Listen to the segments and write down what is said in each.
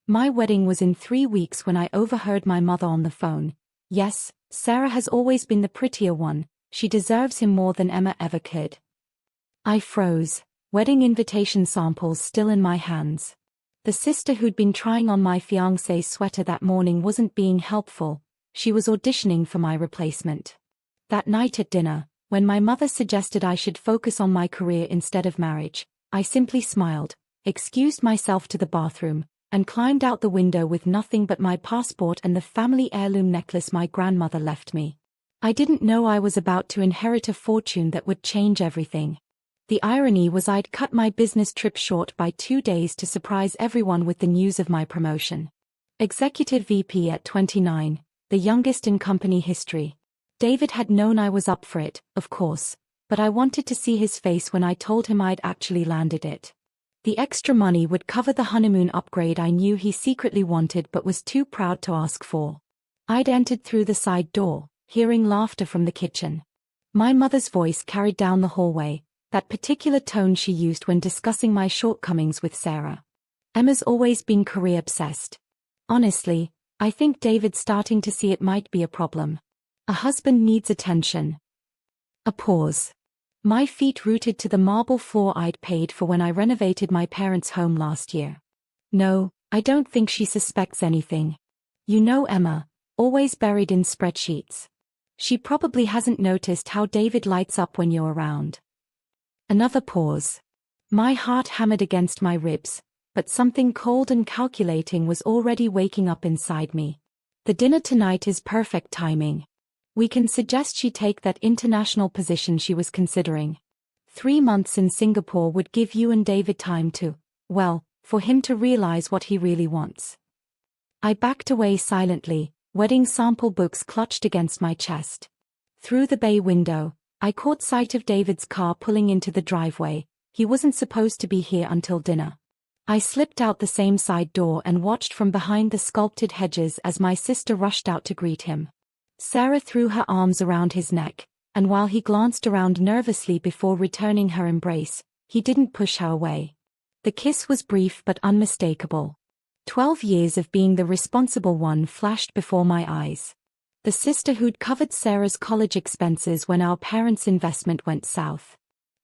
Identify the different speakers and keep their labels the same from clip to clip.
Speaker 1: My wedding was in 3 weeks when I overheard my mother on the phone. Yes, Sarah has always been the prettier one, she deserves him more than Emma ever could. I froze, wedding invitation samples still in my hands. The sister who'd been trying on my fiancé's sweater that morning wasn't being helpful, she was auditioning for my replacement. That night at dinner, when my mother suggested I should focus on my career instead of marriage, I simply smiled, excused myself to the bathroom, and climbed out the window with nothing but my passport and the family heirloom necklace my grandmother left me. I didn't know I was about to inherit a fortune that would change everything. The irony was I'd cut my business trip short by 2 days to surprise everyone with the news of my promotion. Executive VP at 29, the youngest in company history. David had known I was up for it, of course, but I wanted to see his face when I told him I'd actually landed it. The extra money would cover the honeymoon upgrade I knew he secretly wanted but was too proud to ask for. I'd entered through the side door, hearing laughter from the kitchen. My mother's voice carried down the hallway, that particular tone she used when discussing my shortcomings with Sarah. Emma's always been career-obsessed. Honestly, I think David's starting to see it might be a problem. A husband needs attention. A pause. My feet rooted to the marble floor I'd paid for when I renovated my parents' home last year. No, I don't think she suspects anything. You know Emma, always buried in spreadsheets. She probably hasn't noticed how David lights up when you're around. Another pause. My heart hammered against my ribs, but something cold and calculating was already waking up inside me. The dinner tonight is perfect timing. We can suggest she take that international position she was considering. 3 months in Singapore would give you and David time to, well, for him to realize what he really wants. I backed away silently, wedding sample books clutched against my chest. Through the bay window, I caught sight of David's car pulling into the driveway. He wasn't supposed to be here until dinner. I slipped out the same side door and watched from behind the sculpted hedges as my sister rushed out to greet him. Sarah threw her arms around his neck, and while he glanced around nervously before returning her embrace, he didn't push her away. The kiss was brief but unmistakable. 12 years of being the responsible one flashed before my eyes. The sister who'd covered Sarah's college expenses when our parents' investment went south.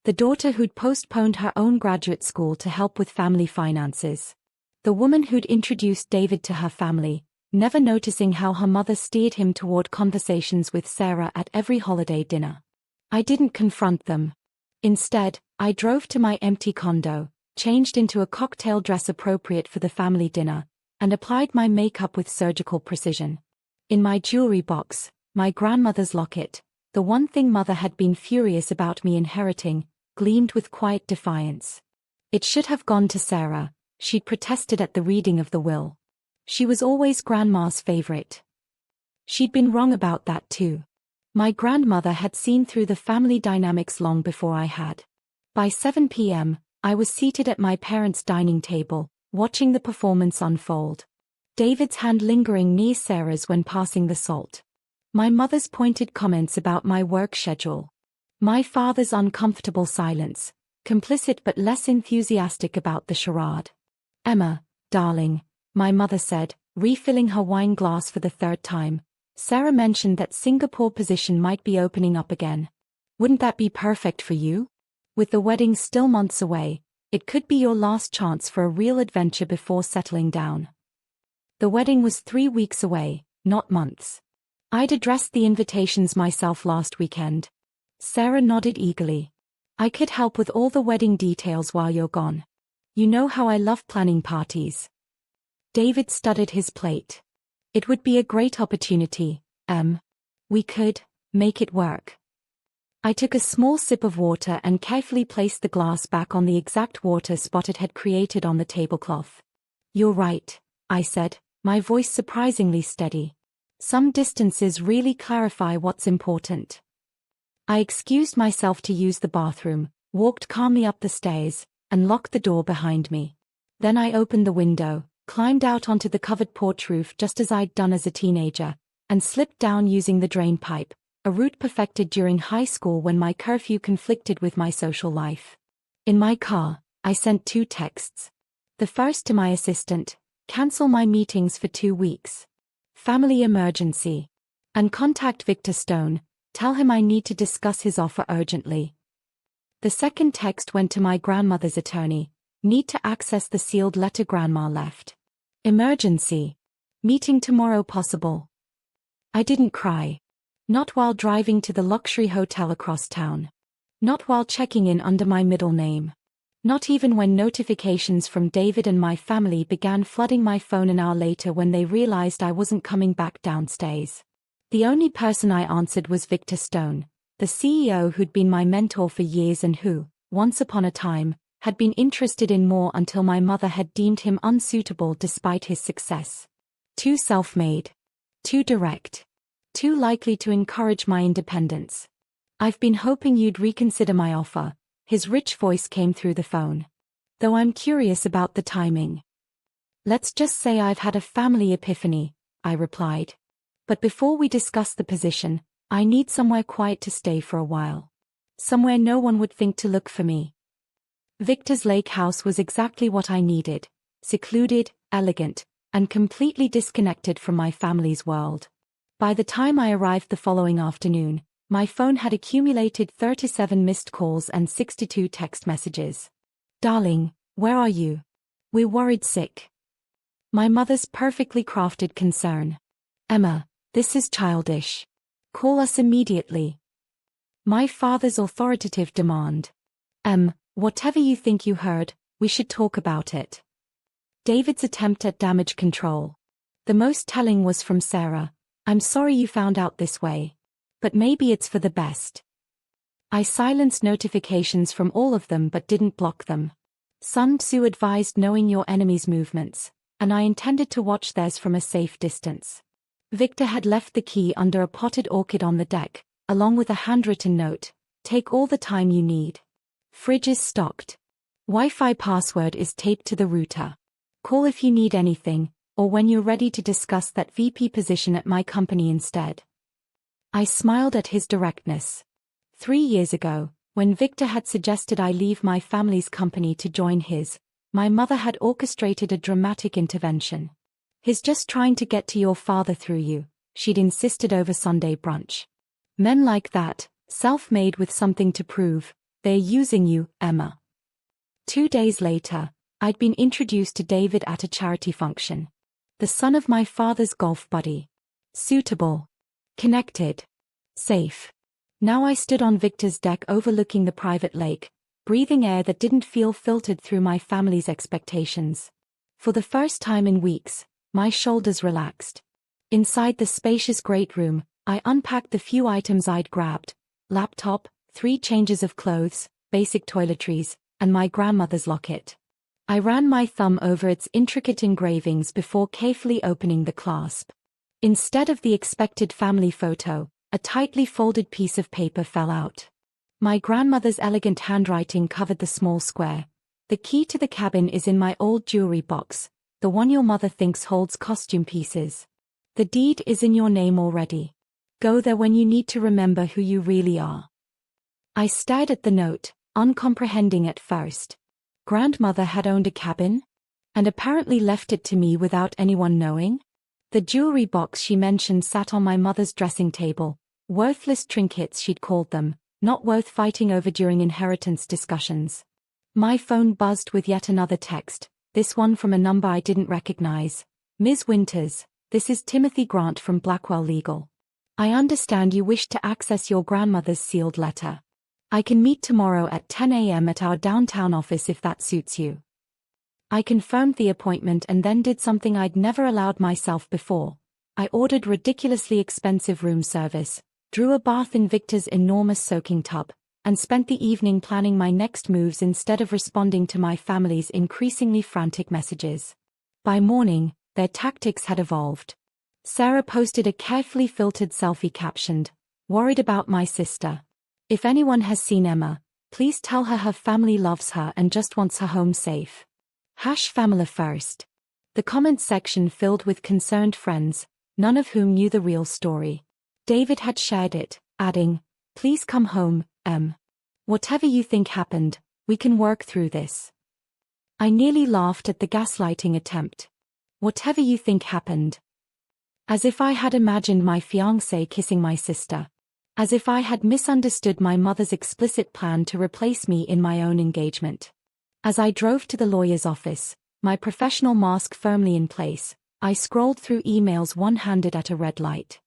Speaker 1: The daughter who'd postponed her own graduate school to help with family finances. The woman who'd introduced David to her family, never noticing how her mother steered him toward conversations with Sarah at every holiday dinner. I didn't confront them. Instead, I drove to my empty condo, changed into a cocktail dress appropriate for the family dinner, and applied my makeup with surgical precision. In my jewelry box, my grandmother's locket, the one thing Mother had been furious about me inheriting, gleamed with quiet defiance. It should have gone to Sarah, she'd protested at the reading of the will. She was always Grandma's favorite. She'd been wrong about that too. My grandmother had seen through the family dynamics long before I had. By 7 p.m., I was seated at my parents' dining table, watching the performance unfold. David's hand lingering near Sarah's when passing the salt. My mother's pointed comments about my work schedule. My father's uncomfortable silence, complicit but less enthusiastic about the charade. "Emma, darling," my mother said, refilling her wine glass for the 3rd time. "Sarah mentioned that Singapore position might be opening up again. Wouldn't that be perfect for you? With the wedding still months away, it could be your last chance for a real adventure before settling down." The wedding was 3 weeks away, not months. I'd addressed the invitations myself last weekend. Sarah nodded eagerly. "I could help with all the wedding details while you're gone. You know how I love planning parties." David studied his plate. "It would be a great opportunity, We could make it work." I took a small sip of water and carefully placed the glass back on the exact water spot it had created on the tablecloth. "You're right," I said, my voice surprisingly steady. "Some distances really clarify what's important." I excused myself to use the bathroom, walked calmly up the stairs, and locked the door behind me. Then I opened the window, climbed out onto the covered porch roof just as I'd done as a teenager, and slipped down using the drain pipe, a route perfected during high school when my curfew conflicted with my social life. In my car, I sent 2 texts. The first to my assistant, Cancel my meetings for 2 weeks. Family emergency. And contact Victor Stone, tell him I need to discuss his offer urgently. The second text went to my grandmother's attorney. Need to access the sealed letter grandma left. Emergency. Meeting tomorrow possible. I didn't cry. Not while driving to the luxury hotel across town. Not while checking in under my middle name. Not even when notifications from David and my family began flooding my phone an hour later when they realized I wasn't coming back downstairs. The only person I answered was Victor Stone, the CEO who'd been my mentor for years and who, once upon a time, had been interested in more until my mother had deemed him unsuitable despite his success. Too self-made. Too direct. Too likely to encourage my independence. I've been hoping you'd reconsider my offer, his rich voice came through the phone. Though I'm curious about the timing. Let's just say I've had a family epiphany, I replied. But before we discuss the position, I need somewhere quiet to stay for a while. Somewhere no one would think to look for me. Victor's lake house was exactly what I needed, secluded, elegant, and completely disconnected from my family's world. By the time I arrived the following afternoon, my phone had accumulated 37 missed calls and 62 text messages. Darling, where are you? We're worried sick. My mother's perfectly crafted concern. Emma, this is childish. Call us immediately. My father's authoritative demand. Whatever you think you heard, we should talk about it. David's attempt at damage control. The most telling was from Sarah. I'm sorry you found out this way. But maybe it's for the best. I silenced notifications from all of them but didn't block them. Sun Tzu advised knowing your enemy's movements, and I intended to watch theirs from a safe distance. Victor had left the key under a potted orchid on the deck, along with a handwritten note. Take all the time you need. Fridge is stocked. Wi-Fi password is taped to the router. Call if you need anything, or when you're ready to discuss that VP position at my company instead. I smiled at his directness. 3 years ago, when Victor had suggested I leave my family's company to join his, my mother had orchestrated a dramatic intervention. He's just trying to get to your father through you, she'd insisted over Sunday brunch. Men like that, self-made with something to prove, they're using you, Emma. 2 days later, I'd been introduced to David at a charity function. The son of my father's golf buddy. Suitable. Connected. Safe. Now I stood on Victor's deck overlooking the private lake, breathing air that didn't feel filtered through my family's expectations. For the first time in weeks, my shoulders relaxed. Inside the spacious great room, I unpacked the few items I'd grabbed: laptop, 3 changes of clothes, basic toiletries, and my grandmother's locket. I ran my thumb over its intricate engravings before carefully opening the clasp. Instead of the expected family photo, a tightly folded piece of paper fell out. My grandmother's elegant handwriting covered the small square. The key to the cabin is in my old jewelry box, the one your mother thinks holds costume pieces. The deed is in your name already. Go there when you need to remember who you really are. I stared at the note, uncomprehending at first. Grandmother had owned a cabin? And apparently left it to me without anyone knowing? The jewelry box she mentioned sat on my mother's dressing table. Worthless trinkets she'd called them, not worth fighting over during inheritance discussions. My phone buzzed with yet another text, this one from a number I didn't recognize. Ms. Winters, this is Timothy Grant from Blackwell Legal. I understand you wish to access your grandmother's sealed letter. I can meet tomorrow at 10 a.m. at our downtown office if that suits you. I confirmed the appointment and then did something I'd never allowed myself before. I ordered ridiculously expensive room service, drew a bath in Victor's enormous soaking tub, and spent the evening planning my next moves instead of responding to my family's increasingly frantic messages. By morning, their tactics had evolved. Sarah posted a carefully filtered selfie captioned, "Worried about my sister. If anyone has seen Emma, please tell her her family loves her and just wants her home safe. #family first." The comment section filled with concerned friends, none of whom knew the real story. David had shared it, adding, "Please come home, Em. Whatever you think happened, we can work through this." I nearly laughed at the gaslighting attempt. Whatever you think happened. As if I had imagined my fiancé kissing my sister. As if I had misunderstood my mother's explicit plan to replace me in my own engagement. As I drove to the lawyer's office, my professional mask firmly in place, I scrolled through emails one-handed at a red light.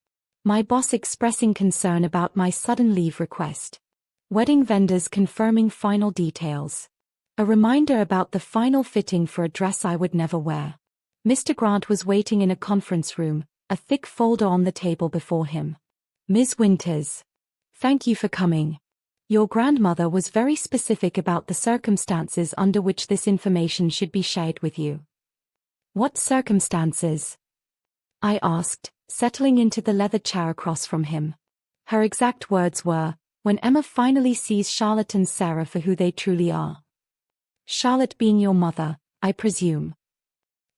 Speaker 1: My boss expressing concern about my sudden leave request. Wedding vendors confirming final details. A reminder about the final fitting for a dress I would never wear. Mr. Grant was waiting in a conference room, a thick folder on the table before him. Ms. Winters. Thank you for coming. Your grandmother was very specific about the circumstances under which this information should be shared with you. What circumstances? I asked, settling into the leather chair across from him. Her exact words were, when Emma finally sees Charlotte and Sarah for who they truly are. Charlotte being your mother, I presume.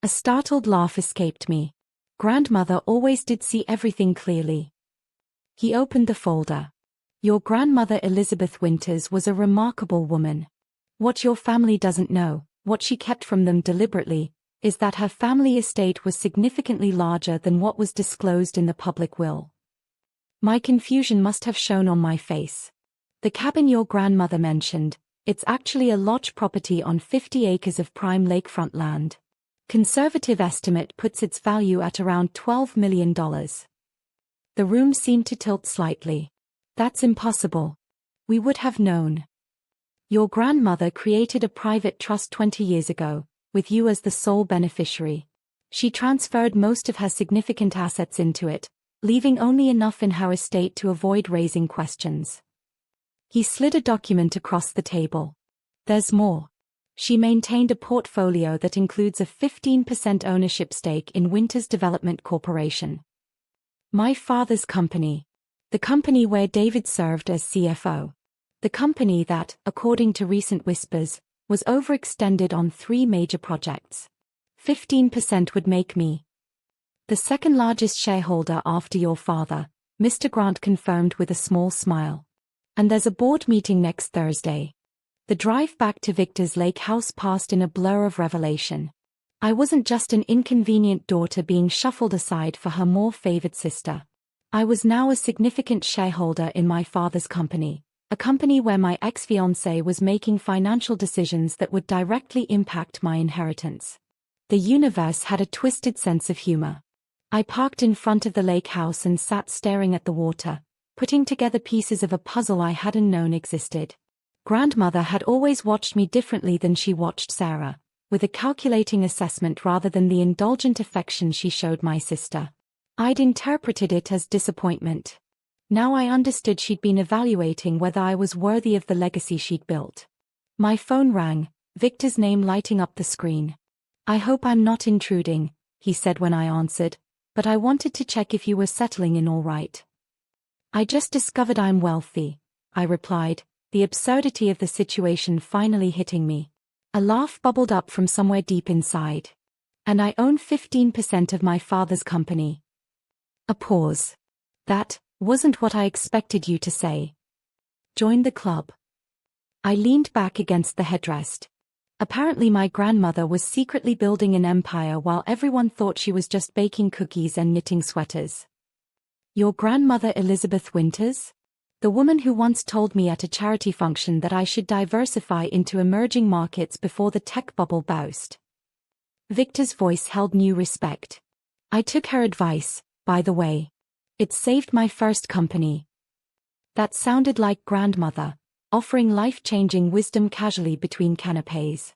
Speaker 1: A startled laugh escaped me. Grandmother always did see everything clearly. He opened the folder. Your grandmother Elizabeth Winters was a remarkable woman. What your family doesn't know, what she kept from them deliberately, is that her family estate was significantly larger than what was disclosed in the public will. My confusion must have shown on my face. The cabin your grandmother mentioned, it's actually a lodge property on 50 acres of prime lakefront land. Conservative estimate puts its value at around $12 million. The room seemed to tilt slightly. That's impossible. We would have known. Your grandmother created a private trust 20 years ago, with you as the sole beneficiary. She transferred most of her significant assets into it, leaving only enough in her estate to avoid raising questions. He slid a document across the table. There's more. She maintained a portfolio that includes a 15% ownership stake in Winters Development Corporation. My father's company. The company where David served as CFO. The company that, according to recent whispers, was overextended on 3 major projects. 15% would make me the second largest shareholder after your father, Mr. Grant confirmed with a small smile. And there's a board meeting next Thursday. The drive back to Victor's Lake house passed in a blur of revelation. I wasn't just an inconvenient daughter being shuffled aside for her more favored sister. I was now a significant shareholder in my father's company, a company where my ex-fiancé was making financial decisions that would directly impact my inheritance. The universe had a twisted sense of humor. I parked in front of the lake house and sat staring at the water, putting together pieces of a puzzle I hadn't known existed. Grandmother had always watched me differently than she watched Sarah, with a calculating assessment rather than the indulgent affection she showed my sister. I'd interpreted it as disappointment. Now I understood she'd been evaluating whether I was worthy of the legacy she'd built. My phone rang, Victor's name lighting up the screen. I hope I'm not intruding, he said when I answered, but I wanted to check if you were settling in all right. I just discovered I'm wealthy, I replied, the absurdity of the situation finally hitting me. A laugh bubbled up from somewhere deep inside. And I own 15% of my father's company. A pause. That wasn't what I expected you to say. Join the club. I leaned back against the headrest. Apparently my grandmother was secretly building an empire while everyone thought she was just baking cookies and knitting sweaters. Your grandmother Elizabeth Winters? The woman who once told me at a charity function that I should diversify into emerging markets before the tech bubble burst. Victor's voice held new respect. I took her advice, by the way. It saved my first company. That sounded like grandmother, offering life-changing wisdom casually between canapés.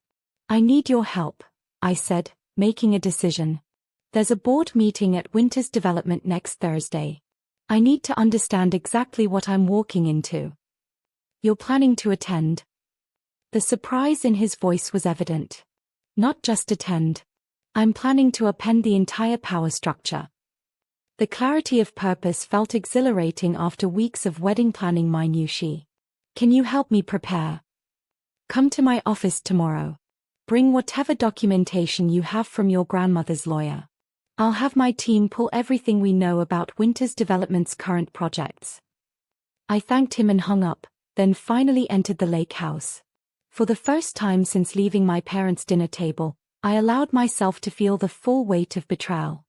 Speaker 1: I need your help, I said, making a decision. There's a board meeting at Winters Development next Thursday. I need to understand exactly what I'm walking into. You're planning to attend? The surprise in his voice was evident. Not just attend. I'm planning to upend the entire power structure. The clarity of purpose felt exhilarating after weeks of wedding planning minutiae. Can you help me prepare? Come to my office tomorrow. Bring whatever documentation you have from your grandmother's lawyer. I'll have my team pull everything we know about Winters Development's current projects. I thanked him and hung up, then finally entered the lake house. For the first time since leaving my parents' dinner table, I allowed myself to feel the full weight of betrayal.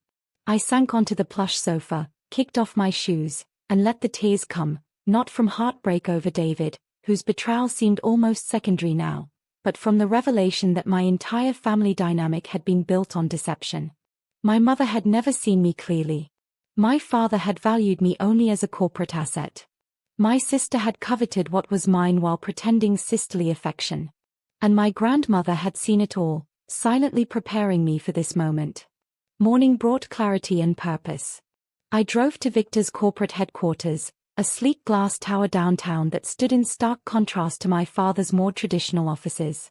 Speaker 1: I sank onto the plush sofa, kicked off my shoes, and let the tears come, not from heartbreak over David, whose betrayal seemed almost secondary now, but from the revelation that my entire family dynamic had been built on deception. My mother had never seen me clearly. My father had valued me only as a corporate asset. My sister had coveted what was mine while pretending sisterly affection. And my grandmother had seen it all, silently preparing me for this moment. Morning brought clarity and purpose. I drove to Victor's corporate headquarters, a sleek glass tower downtown that stood in stark contrast to my father's more traditional offices.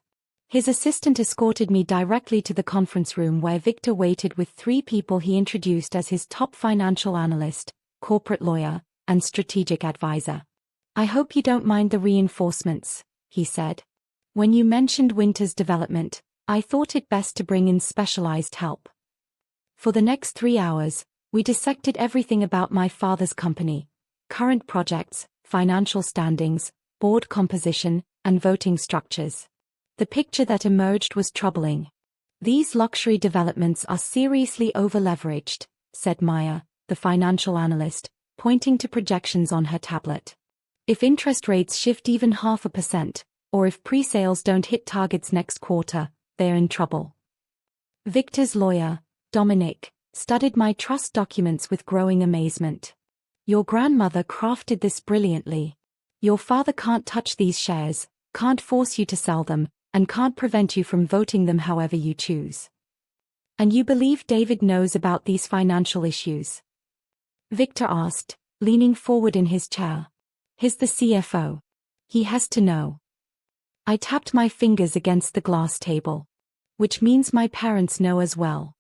Speaker 1: His assistant escorted me directly to the conference room where Victor waited with 3 people he introduced as his top financial analyst, corporate lawyer, and strategic advisor. "I hope you don't mind the reinforcements," he said. "When you mentioned Winter's development, I thought it best to bring in specialized help." For the next 3 hours, we dissected everything about my father's company, current projects, financial standings, board composition, and voting structures. The picture that emerged was troubling. "These luxury developments are seriously over-leveraged," said Maya, the financial analyst, pointing to projections on her tablet. "If interest rates shift even 0.5%, or if pre-sales don't hit targets next quarter, they're in trouble." Victor's lawyer, Dominic, studied my trust documents with growing amazement. "Your grandmother crafted this brilliantly. Your father can't touch these shares, can't force you to sell them, and can't prevent you from voting them however you choose. And you believe David knows about these financial issues?" Victor asked, leaning forward in his chair. "He's the CFO. He has to know." I tapped my fingers against the glass table. "Which means my parents know as well."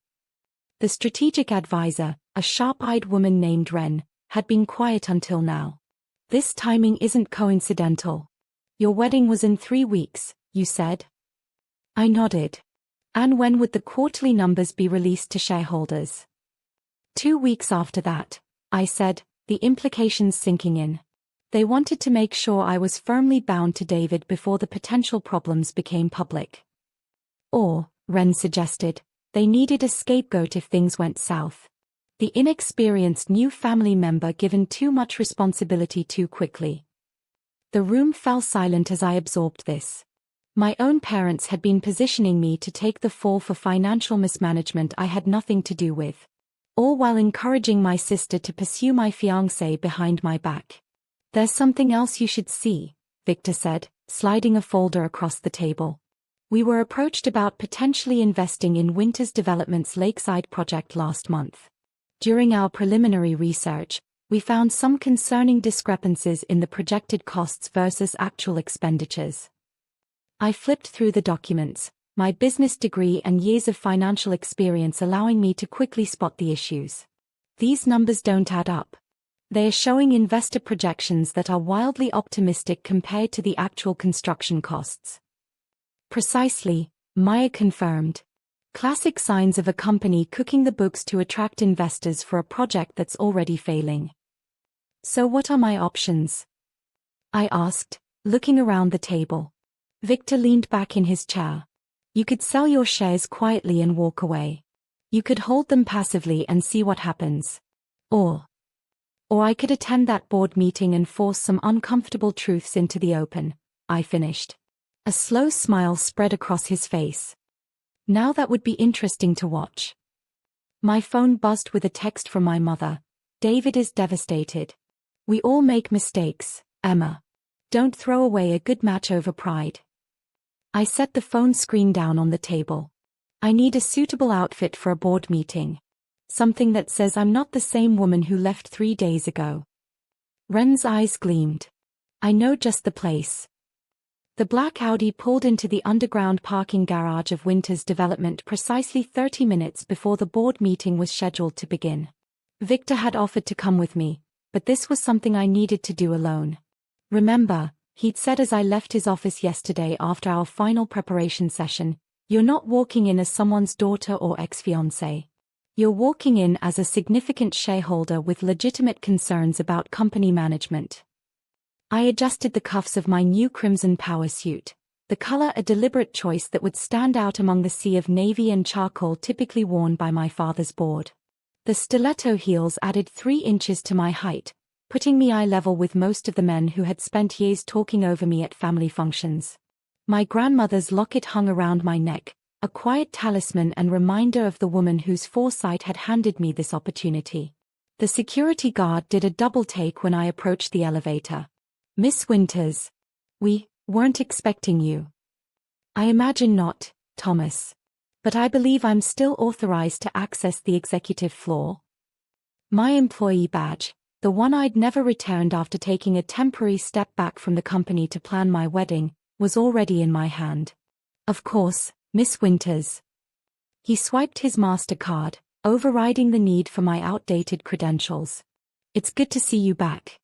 Speaker 1: The strategic advisor, a sharp-eyed woman named Wren, had been quiet until now. "This timing isn't coincidental. Your wedding was in 3 weeks, you said?" I nodded. "And when would the quarterly numbers be released to shareholders?" 2 weeks after that," I said, the implications sinking in. They wanted to make sure I was firmly bound to David before the potential problems became public. "Or," Wren suggested, "they needed a scapegoat if things went south. The inexperienced new family member given too much responsibility too quickly." The room fell silent as I absorbed this. My own parents had been positioning me to take the fall for financial mismanagement I had nothing to do with, all while encouraging my sister to pursue my fiancé behind my back. "There's something else you should see," Victor said, sliding a folder across the table. "We were approached about potentially investing in Winter's Development's Lakeside project last month. During our preliminary research, we found some concerning discrepancies in the projected costs versus actual expenditures." I flipped through the documents, my business degree and years of financial experience allowing me to quickly spot the issues. "These numbers don't add up. They are showing investor projections that are wildly optimistic compared to the actual construction costs." "Precisely," Maya confirmed. "Classic signs of a company cooking the books to attract investors for a project that's already failing." "So what are my options?" I asked, looking around the table. Victor leaned back in his chair. "You could sell your shares quietly and walk away. You could hold them passively and see what happens. Or I could attend that board meeting and force some uncomfortable truths into the open," I finished. A slow smile spread across his face. "Now that would be interesting to watch." My phone buzzed with a text from my mother. "David is devastated. We all make mistakes, Emma. Don't throw away a good match over pride." I set the phone screen down on the table. "I need a suitable outfit for a board meeting. Something that says I'm not the same woman who left 3 days ago." Wren's eyes gleamed. "I know just the place." The black Audi pulled into the underground parking garage of Winter's Development precisely 30 minutes before the board meeting was scheduled to begin. Victor had offered to come with me, but this was something I needed to do alone. "Remember," he'd said as I left his office yesterday after our final preparation session, "you're not walking in as someone's daughter or ex-fiancé. You're walking in as a significant shareholder with legitimate concerns about company management." I adjusted the cuffs of my new crimson power suit. the color a deliberate choice that would stand out among the sea of navy and charcoal typically worn by my father's board. The stiletto heels added 3 inches to my height, putting me eye level with most of the men who had spent years talking over me at family functions. My grandmother's locket hung around my neck, a quiet talisman and reminder of the woman whose foresight had handed me this opportunity. The security guard did a double take when I approached the elevator. "Miss Winters, we weren't expecting you." "I imagine not, Thomas. But I believe I'm still authorized to access the executive floor." My employee badge, the one I'd never returned after taking a temporary step back from the company to plan my wedding, was already in my hand. "Of course, Miss Winters." He swiped his MasterCard, overriding the need for my outdated credentials. "It's good to see you back."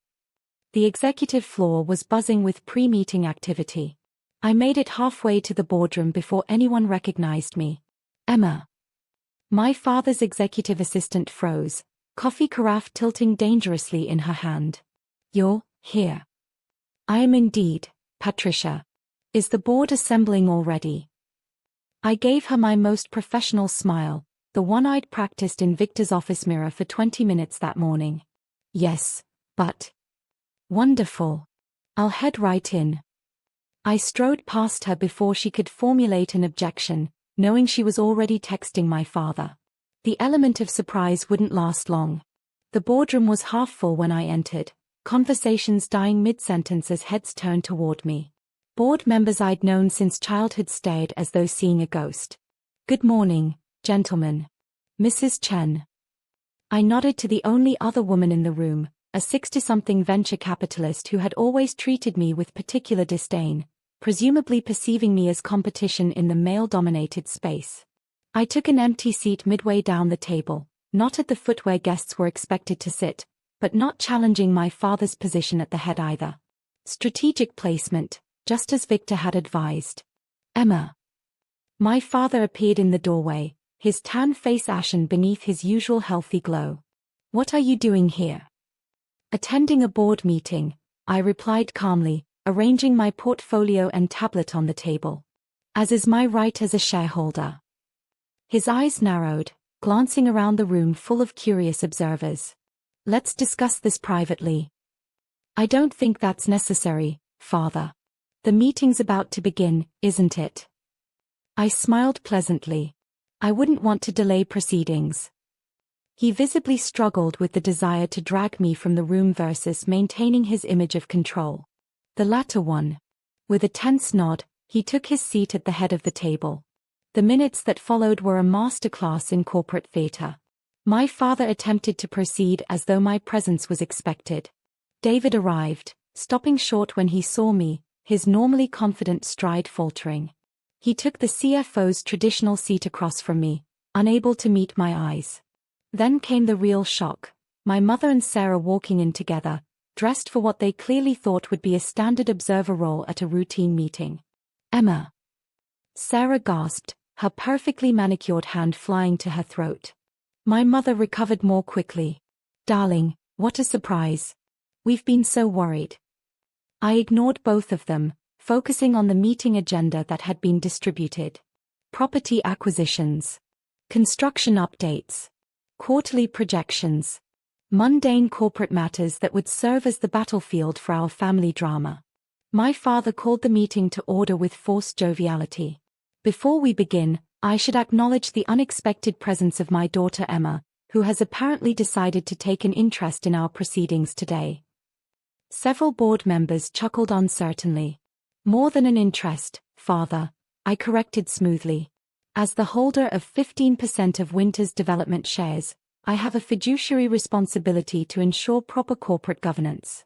Speaker 1: The executive floor was buzzing with pre-meeting activity. I made it halfway to the boardroom before anyone recognized me. "Emma." My father's executive assistant froze, coffee carafe tilting dangerously in her hand. "You're here." "I am indeed, Patricia. Is the board assembling already?" I gave her my most professional smile, the one I'd practiced in Victor's office mirror for 20 minutes that morning. "Yes, but..." "Wonderful. I'll head right in." I strode past her before she could formulate an objection, knowing she was already texting my father. The element of surprise wouldn't last long. The boardroom was half full when I entered, conversations dying mid-sentence as heads turned toward me. Board members I'd known since childhood stared as though seeing a ghost. "Good morning, gentlemen. Mrs. Chen." I nodded to the only other woman in the room, a 60-something venture capitalist who had always treated me with particular disdain, presumably perceiving me as competition in the male-dominated space. I took an empty seat midway down the table, not at the foot where guests were expected to sit, but not challenging my father's position at the head either. Strategic placement, just as Victor had advised. "Emma." My father appeared in the doorway, his tan face ashen beneath his usual healthy glow. "What are you doing here?" "Attending a board meeting," I replied calmly, arranging my portfolio and tablet on the table. "As is my right as a shareholder." His eyes narrowed, glancing around the room full of curious observers. "Let's discuss this privately." "I don't think that's necessary, Father. The meeting's about to begin, isn't it?" I smiled pleasantly. I wouldn't want to delay proceedings. He visibly struggled with the desire to drag me from the room versus maintaining his image of control. The latter one. With a tense nod, he took his seat at the head of the table. The minutes that followed were a masterclass in corporate theater. My father attempted to proceed as though my presence was expected. David arrived, stopping short when he saw me, his normally confident stride faltering. He took the CFO's traditional seat across from me, unable to meet my eyes. Then came the real shock, my mother and Sarah walking in together, dressed for what they clearly thought would be a standard observer role at a routine meeting. "Emma." Sarah gasped, her perfectly manicured hand flying to her throat. My mother recovered more quickly. "Darling, what a surprise. We've been so worried." I ignored both of them, focusing on the meeting agenda that had been distributed. Property acquisitions. Construction updates. Quarterly projections. Mundane corporate matters that would serve as the battlefield for our family drama. My father called the meeting to order with forced joviality. "Before we begin, I should acknowledge the unexpected presence of my daughter Emma, who has apparently decided to take an interest in our proceedings today." Several board members chuckled uncertainly. "More than an interest, Father," I corrected smoothly. "As the holder of 15% of Winter's development shares, I have a fiduciary responsibility to ensure proper corporate governance."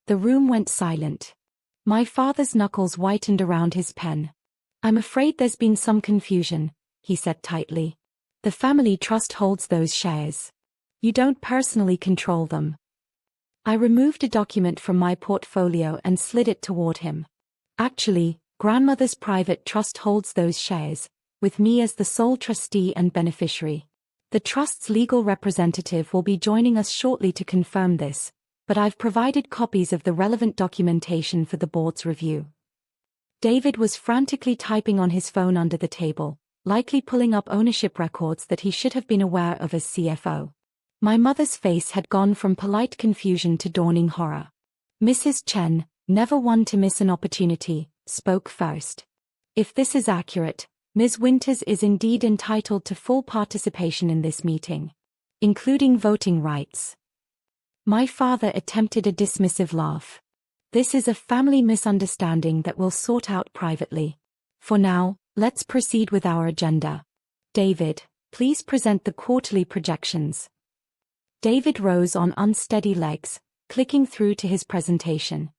Speaker 1: The room went silent. My father's knuckles whitened around his pen. "I'm afraid there's been some confusion," he said tightly. "The family trust holds those shares. You don't personally control them." I removed a document from my portfolio and slid it toward him. "Actually, Grandmother's private trust holds those shares, with me as the sole trustee and beneficiary. The trust's legal representative will be joining us shortly to confirm this, but I've provided copies of the relevant documentation for the board's review." David was frantically typing on his phone under the table, likely pulling up ownership records that he should have been aware of as CFO. My mother's face had gone from polite confusion to dawning horror. Mrs. Chen, never one to miss an opportunity, spoke first. If this is accurate, Ms. Winters is indeed entitled to full participation in this meeting, including voting rights. My father attempted a dismissive laugh. This is a family misunderstanding that we'll sort out privately. For now, let's proceed with our agenda. David, please present the quarterly projections. David rose on unsteady legs, clicking through to his presentation.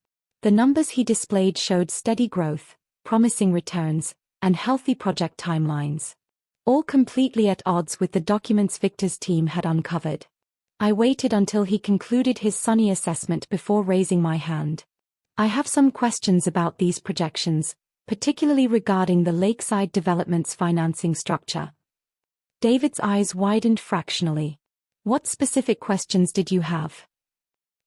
Speaker 1: The numbers he displayed showed steady growth, promising returns, and healthy project timelines. All completely at odds with the documents Victor's team had uncovered. I waited until he concluded his sunny assessment before raising my hand. I have some questions about these projections, particularly regarding the Lakeside Development's financing structure. David's eyes widened fractionally. What specific questions did you have?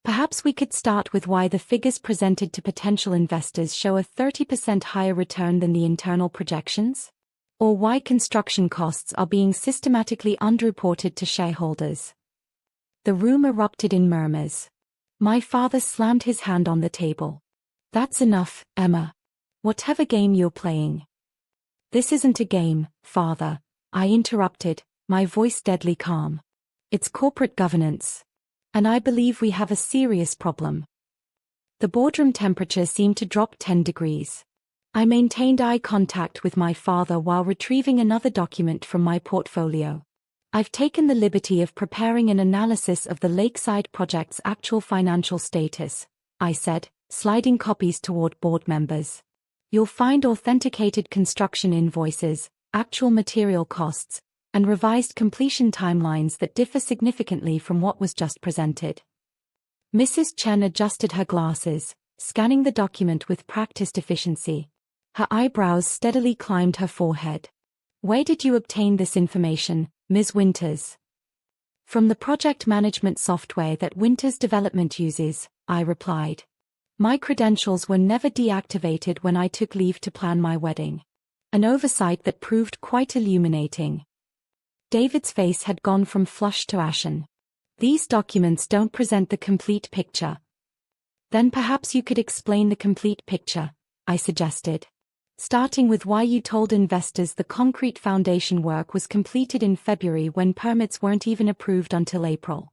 Speaker 1: Perhaps we could start with why the figures presented to potential investors show a 30% higher return than the internal projections? Or why construction costs are being systematically underreported to shareholders? The room erupted in murmurs. My father slammed his hand on the table. That's enough, Emma. Whatever game you're playing. This isn't a game, father, I interrupted, my voice deadly calm. It's corporate governance. And I believe we have a serious problem. The boardroom temperature seemed to drop 10 degrees. I maintained eye contact with my father while retrieving another document from my portfolio. I've taken the liberty of preparing an analysis of the Lakeside project's actual financial status, I said, sliding copies toward board members. You'll find authenticated construction invoices, actual material costs, and revised completion timelines that differ significantly from what was just presented. Mrs. Chen adjusted her glasses, scanning the document with practiced efficiency. Her eyebrows steadily climbed her forehead. Where did you obtain this information, Ms. Winters? From the project management software that Winters Development uses, I replied. My credentials were never deactivated when I took leave to plan my wedding. An oversight that proved quite illuminating. David's face had gone from flushed to ashen. These documents don't present the complete picture. Then perhaps you could explain the complete picture, I suggested. Starting with why you told investors the concrete foundation work was completed in February when permits weren't even approved until April.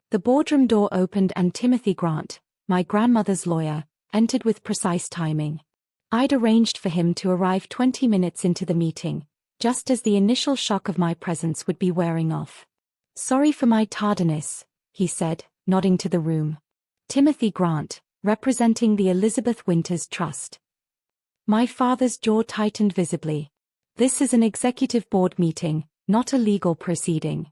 Speaker 1: The boardroom door opened and Timothy Grant, my grandmother's lawyer, entered with precise timing. I'd arranged for him to arrive 20 minutes into the meeting, just as the initial shock of my presence would be wearing off. Sorry for my tardiness, he said, nodding to the room. Timothy Grant, representing the Elizabeth Winters Trust. My father's jaw tightened visibly. This is an executive board meeting, not a legal proceeding.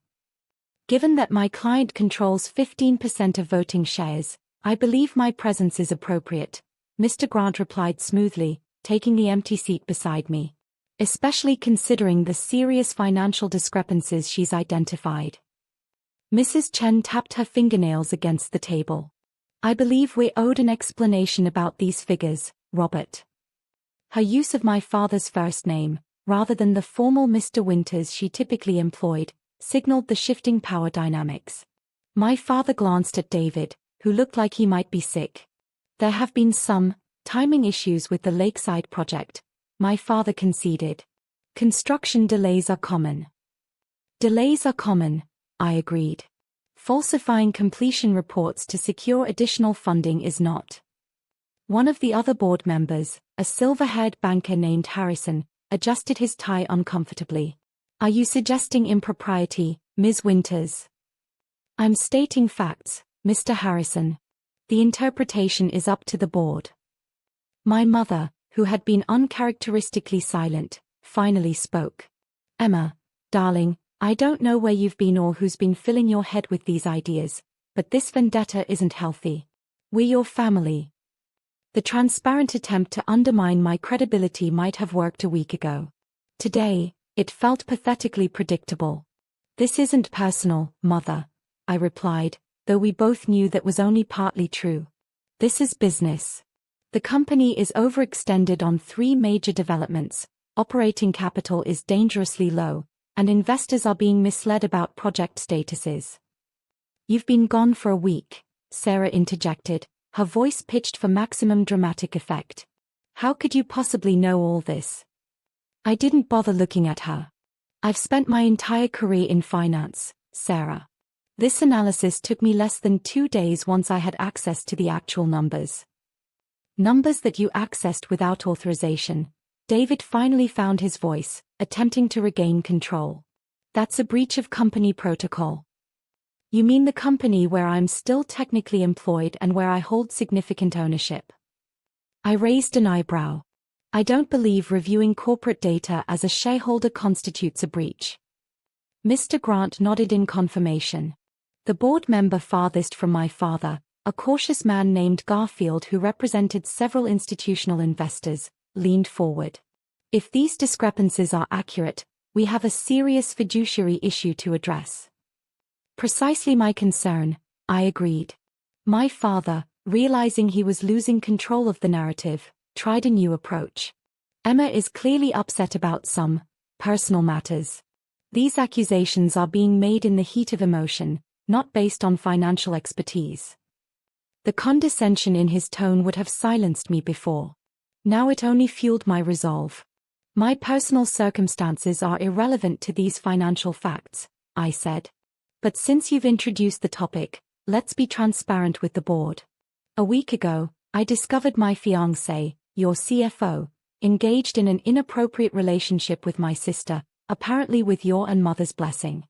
Speaker 1: Given that my client controls 15% of voting shares, I believe my presence is appropriate, Mr. Grant replied smoothly, taking the empty seat beside me. Especially considering the serious financial discrepancies she's identified. Mrs. Chen tapped her fingernails against the table. I believe we're owed an explanation about these figures, Robert. Her use of my father's first name, rather than the formal Mr. Winters she typically employed, signaled the shifting power dynamics. My father glanced at David, who looked like he might be sick. There have been some timing issues with the Lakeside project, my father conceded. Construction delays are common. Delays are common, I agreed. Falsifying completion reports to secure additional funding is not. One of the other board members, a silver-haired banker named Harrison, adjusted his tie uncomfortably. Are you suggesting impropriety, Ms. Winters? I'm stating facts, Mr. Harrison. The interpretation is up to the board. My mother, who had been uncharacteristically silent, finally spoke. Emma, darling, I don't know where you've been or who's been filling your head with these ideas, but this vendetta isn't healthy. We're your family. The transparent attempt to undermine my credibility might have worked a week ago. Today, it felt pathetically predictable. This isn't personal, Mother, I replied, though we both knew that was only partly true. This is business. The company is overextended on 3 major developments, operating capital is dangerously low, and investors are being misled about project statuses. You've been gone for a week, Sarah interjected, her voice pitched for maximum dramatic effect. How could you possibly know all this? I didn't bother looking at her. I've spent my entire career in finance, Sarah. This analysis took me less than 2 days once I had access to the actual numbers. Numbers that you accessed without authorization. David finally found his voice, attempting to regain control. That's a breach of company protocol. You mean the company where I'm still technically employed and where I hold significant ownership? I raised an eyebrow. I don't believe reviewing corporate data as a shareholder constitutes a breach. Mr. Grant nodded in confirmation. The board member farthest from my father, a cautious man named Garfield who represented several institutional investors, leaned forward. If these discrepancies are accurate, we have a serious fiduciary issue to address. Precisely my concern, I agreed. My father, realizing he was losing control of the narrative, tried a new approach. Emma is clearly upset about some personal matters. These accusations are being made in the heat of emotion, not based on financial expertise. The condescension in his tone would have silenced me before. Now it only fueled my resolve. My personal circumstances are irrelevant to these financial facts, I said. But since you've introduced the topic, let's be transparent with the board. A week ago, I discovered my fiancé, your CFO, engaged in an inappropriate relationship with my sister, apparently with your and mother's blessing.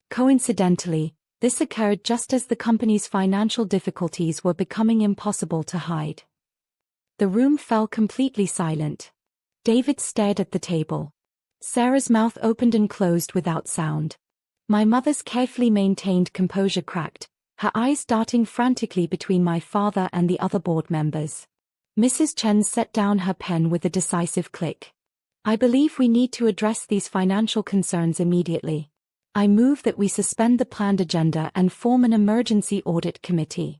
Speaker 1: Coincidentally, this occurred just as the company's financial difficulties were becoming impossible to hide. The room fell completely silent. David stared at the table. Sarah's mouth opened and closed without sound. My mother's carefully maintained composure cracked, her eyes darting frantically between my father and the other board members. Mrs. Chen set down her pen with a decisive click. I believe we need to address these financial concerns immediately. I move that we suspend the planned agenda and form an emergency audit committee.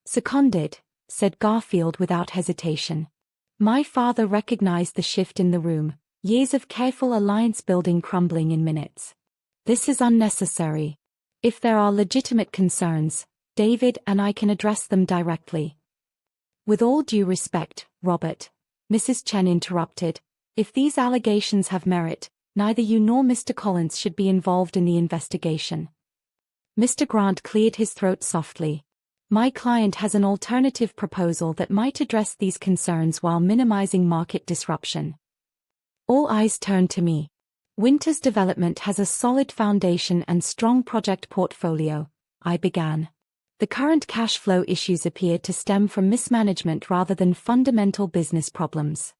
Speaker 1: Seconded, said Garfield without hesitation. My father recognized the shift in the room, years of careful alliance building crumbling in minutes. This is unnecessary. If there are legitimate concerns, David and I can address them directly. With all due respect, Robert, Mrs. Chen interrupted, if these allegations have merit, neither you nor Mr. Collins should be involved in the investigation. Mr. Grant cleared his throat softly. My client has an alternative proposal that might address these concerns while minimizing market disruption. All eyes turned to me. Winter's development has a solid foundation and strong project portfolio, I began. The current cash flow issues appear to stem from mismanagement rather than fundamental business problems.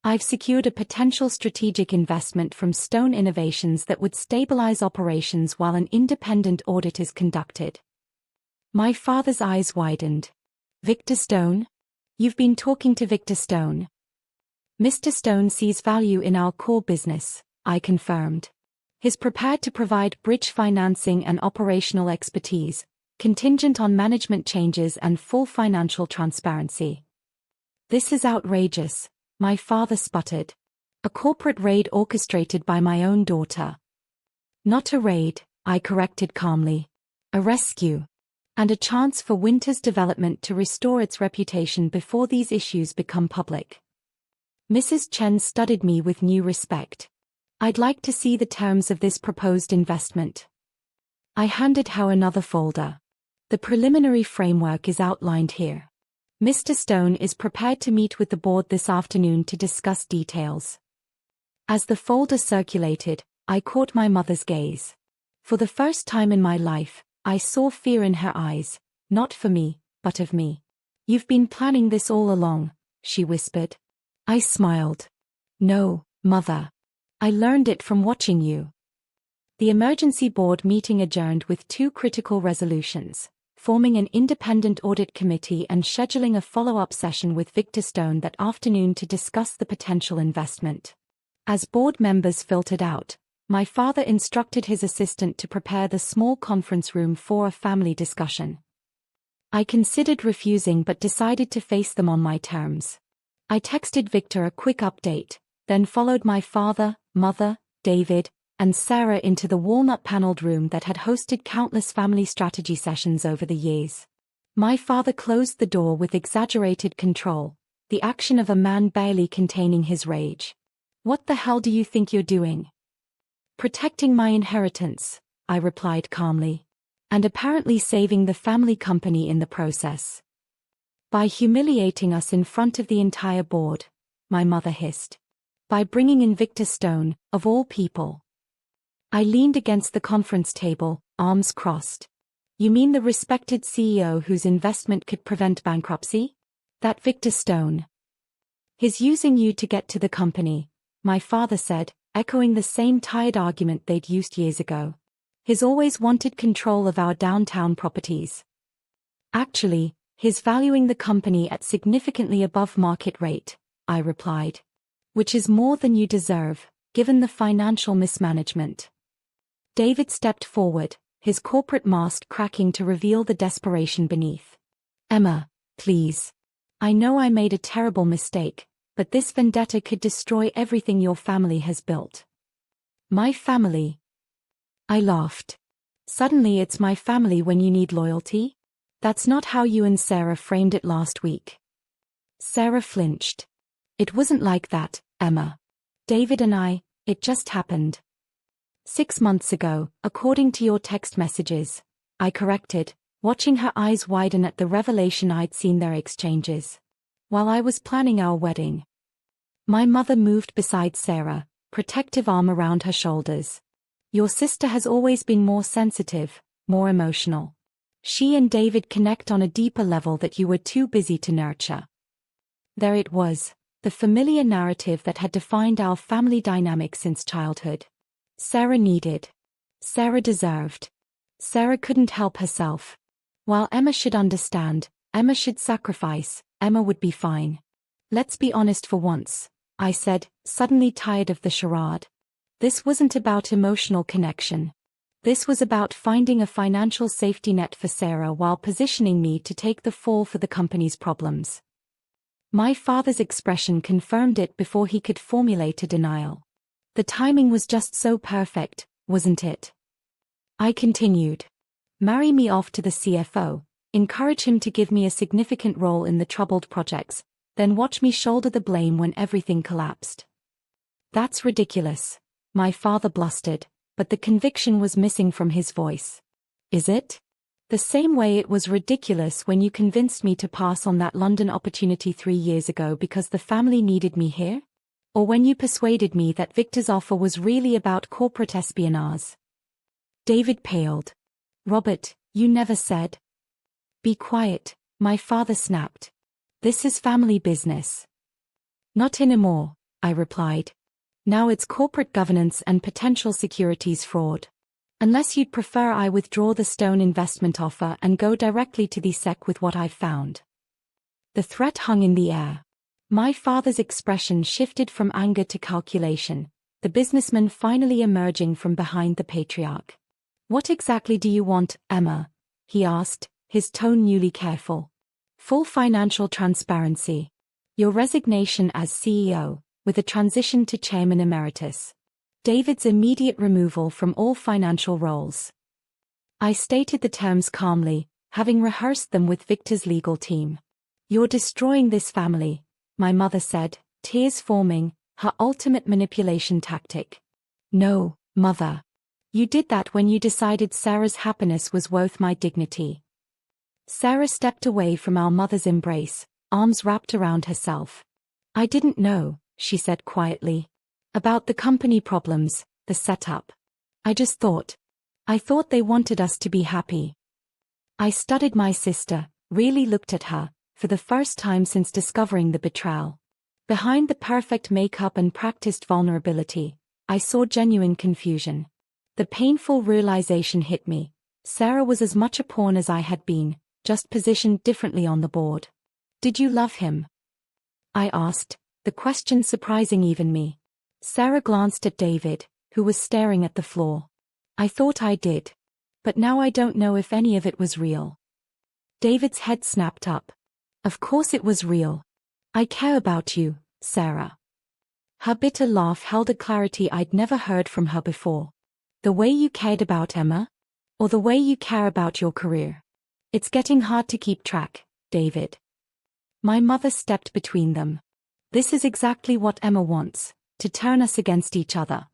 Speaker 1: I've secured a potential strategic investment from Stone Innovations that would stabilize operations while an independent audit is conducted. My father's eyes widened. Victor Stone? You've been talking to Victor Stone. Mr. Stone sees value in our core business, I confirmed. He's prepared to provide bridge financing and operational expertise, contingent on management changes and full financial transparency. This is outrageous, my father sputtered. A corporate raid orchestrated by my own daughter. Not a raid, I corrected calmly. A rescue. And a chance for Winter's development to restore its reputation before these issues become public. Mrs. Chen studied me with new respect. I'd like to see the terms of this proposed investment. I handed her another folder. The preliminary framework is outlined here. Mr. Stone is prepared to meet with the board this afternoon to discuss details. As the folder circulated, I caught my mother's gaze. For the first time in my life, I saw fear in her eyes, not for me, but of me. You've been planning this all along, she whispered. I smiled. No, Mother. I learned it from watching you. The emergency board meeting adjourned with 2 critical resolutions, forming an independent audit committee and scheduling a follow-up session with Victor Stone that afternoon to discuss the potential investment. As board members filtered out, my father instructed his assistant to prepare the small conference room for a family discussion. I considered refusing but decided to face them on my terms. I texted Victor a quick update, then followed my father, mother, David, and Sarah into the walnut-paneled room that had hosted countless family strategy sessions over the years. My father closed the door with exaggerated control, the action of a man barely containing his rage. "What the hell do you think you're doing?" "Protecting my inheritance," I replied calmly. "And apparently saving the family company in the process." "By humiliating us in front of the entire board," my mother hissed. "By bringing in Victor Stone, of all people." I leaned against the conference table, arms crossed. "You mean the respected CEO whose investment could prevent bankruptcy? That Victor Stone? He's using you to get to the company," my father said, echoing the same tired argument they'd used years ago. "He's always wanted control of our downtown properties. Actually, he's valuing the company at significantly above market rate," I replied. "Which is more than you deserve, given the financial mismanagement." David stepped forward, his corporate mask cracking to reveal the desperation beneath. "Emma, please. I know I made a terrible mistake, but this vendetta could destroy everything your family has built." "My family?" I laughed. "Suddenly it's my family when you need loyalty? That's not how you and Sarah framed it last week." Sarah flinched. "It wasn't like that, Emma. David and it just happened." "6 months ago, according to your text messages," I corrected, watching her eyes widen at the revelation I'd seen their exchanges. "While I was planning our wedding." My mother moved beside Sarah, protective arm around her shoulders. "Your sister has always been more sensitive, more emotional. She and David connect on a deeper level that you were too busy to nurture." There it was, the familiar narrative that had defined our family dynamic since childhood. Sarah needed. Sarah deserved. Sarah couldn't help herself. While Emma should understand, Emma should sacrifice, Emma would be fine. "Let's be honest for once," I said, suddenly tired of the charade. "This wasn't about emotional connection. This was about finding a financial safety net for Sarah while positioning me to take the fall for the company's problems." My father's expression confirmed it before he could formulate a denial. "The timing was just so perfect, wasn't it?" I continued. "Marry me off to the CFO, encourage him to give me a significant role in the troubled projects, then watch me shoulder the blame when everything collapsed." "That's ridiculous," my father blustered, but the conviction was missing from his voice. "Is it? The same way it was ridiculous when you convinced me to pass on that London opportunity 3 years ago because the family needed me here? Or when you persuaded me that Victor's offer was really about corporate espionage?" David paled. "Robert, you never said." "Be quiet," my father snapped. "This is family business." "Not anymore," I replied. "Now it's corporate governance and potential securities fraud. Unless you'd prefer I withdraw the Stone investment offer and go directly to the SEC with what I've found." The threat hung in the air. My father's expression shifted from anger to calculation, the businessman finally emerging from behind the patriarch. "What exactly do you want, Emma?" he asked, his tone newly careful. "Full financial transparency. Your resignation as CEO, with a transition to chairman emeritus. David's immediate removal from all financial roles." I stated the terms calmly, having rehearsed them with Victor's legal team. "You're destroying this family," my mother said, tears forming, her ultimate manipulation tactic. "No, mother. You did that when you decided Sarah's happiness was worth my dignity." Sarah stepped away from our mother's embrace, arms wrapped around herself. "I didn't know," she said quietly. "About the company problems, the setup. I thought they wanted us to be happy." I studied my sister, really looked at her, for the first time since discovering the betrayal. Behind the perfect makeup and practiced vulnerability, I saw genuine confusion. The painful realization hit me. Sarah was as much a pawn as I had been, just positioned differently on the board. "Did you love him?" I asked, the question surprising even me. Sarah glanced at David, who was staring at the floor. "I thought I did. But now I don't know if any of it was real." David's head snapped up. Of course it was real. I care about you, Sarah. Her bitter laugh held a clarity I'd never heard from her before. The way you cared about Emma? Or the way you care about your career? It's getting hard to keep track, David. My mother stepped between them. This is exactly what Emma wants, to turn us against each other.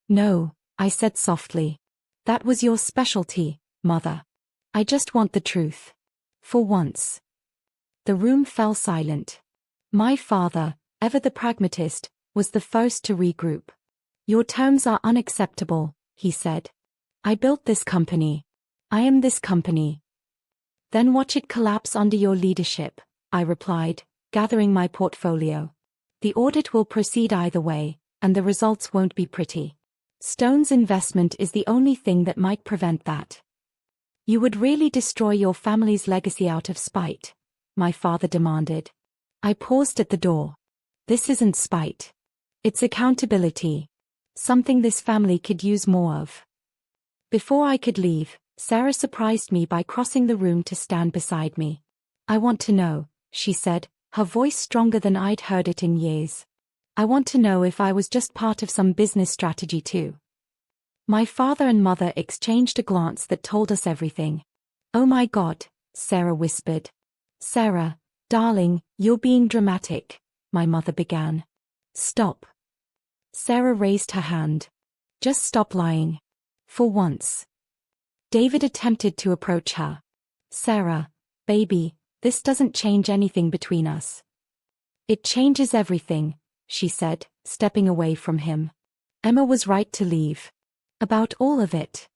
Speaker 1: No, I said softly. That was your specialty, Mother. I just want the truth. For once. The room fell silent. My father, ever the pragmatist, was the first to regroup. Your terms are unacceptable, he said. I built this company. I am this company. Then watch it collapse under your leadership, I replied, gathering my portfolio. The audit will proceed either way, and the results won't be pretty. Stone's investment is the only thing that might prevent that. You would really destroy your family's legacy out of spite, my father demanded. I paused at the door. This isn't spite. It's accountability. Something this family could use more of. Before I could leave, Sarah surprised me by crossing the room to stand beside me. I want to know, she said, her voice stronger than I'd heard it in years. I want to know if I was just part of some business strategy too. My father and mother exchanged a glance that told us everything. Oh my God, Sarah whispered. Sarah, darling, you're being dramatic, my mother began. Stop. Sarah raised her hand. Just stop lying. For once. David attempted to approach her. Sarah, baby, this doesn't change anything between us. It changes everything, she said, stepping away from him. Emma was right to leave. About all of it.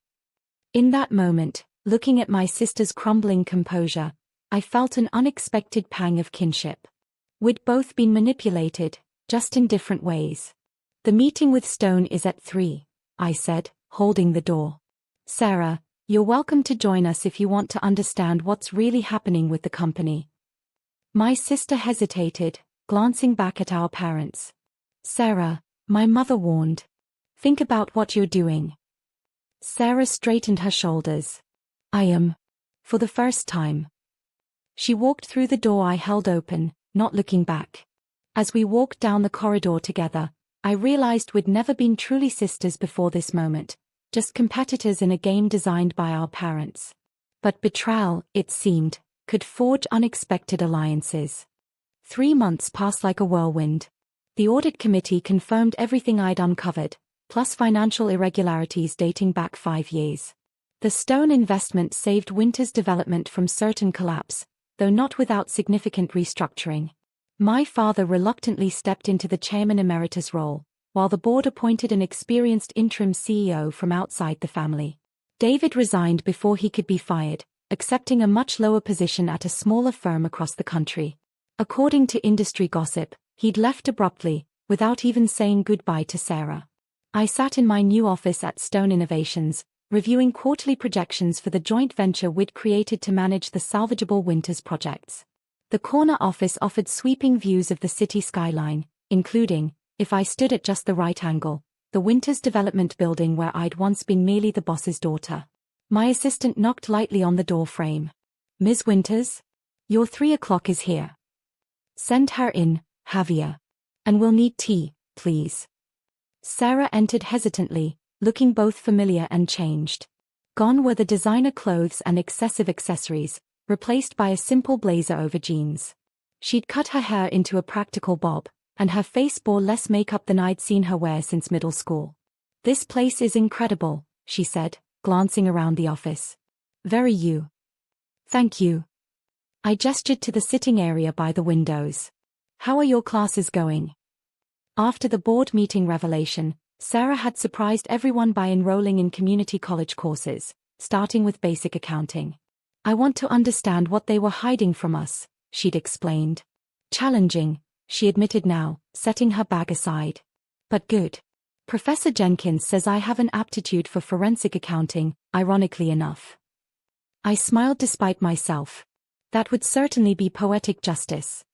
Speaker 1: In that moment, looking at my sister's crumbling composure, I felt an unexpected pang of kinship. We'd both been manipulated, just in different ways. The meeting with Stone is at 3, I said, holding the door. Sarah, you're welcome to join us if you want to understand what's really happening with the company. My sister hesitated, glancing back at our parents. Sarah, my mother warned. Think about what you're doing. Sarah straightened her shoulders. I am. For the first time. She walked through the door I held open, not looking back. As we walked down the corridor together, I realized we'd never been truly sisters before this moment, just competitors in a game designed by our parents. But betrayal, it seemed, could forge unexpected alliances. 3 months passed like a whirlwind. The audit committee confirmed everything I'd uncovered, plus financial irregularities dating back 5 years. The Stone investment saved Winter's development from certain collapse, though not without significant restructuring. My father reluctantly stepped into the chairman emeritus role, while the board appointed an experienced interim CEO from outside the family. David resigned before he could be fired, accepting a much lower position at a smaller firm across the country. According to industry gossip, he'd left abruptly, without even saying goodbye to Sarah. I sat in my new office at Stone Innovations, reviewing quarterly projections for the joint venture we'd created to manage the salvageable Winters projects. The corner office offered sweeping views of the city skyline, including, if I stood at just the right angle, the Winters development building where I'd once been merely the boss's daughter. My assistant knocked lightly on the door frame. Ms. Winters? Your 3 o'clock is here. Send her in, Javier. And we'll need tea, please. Sarah entered hesitantly, looking both familiar and changed. Gone were the designer clothes and excessive accessories, replaced by a simple blazer over jeans. She'd cut her hair into a practical bob, and her face bore less makeup than I'd seen her wear since middle school. This place is incredible, she said, glancing around the office. Very you. Thank you. I gestured to the sitting area by the windows. How are your classes going? After the board meeting revelation, Sarah had surprised everyone by enrolling in community college courses, starting with basic accounting. I want to understand what they were hiding from us, she'd explained. Challenging, she admitted now, setting her bag aside. But good. Professor Jenkins says I have an aptitude for forensic accounting, ironically enough. I smiled despite myself. That would certainly be poetic justice.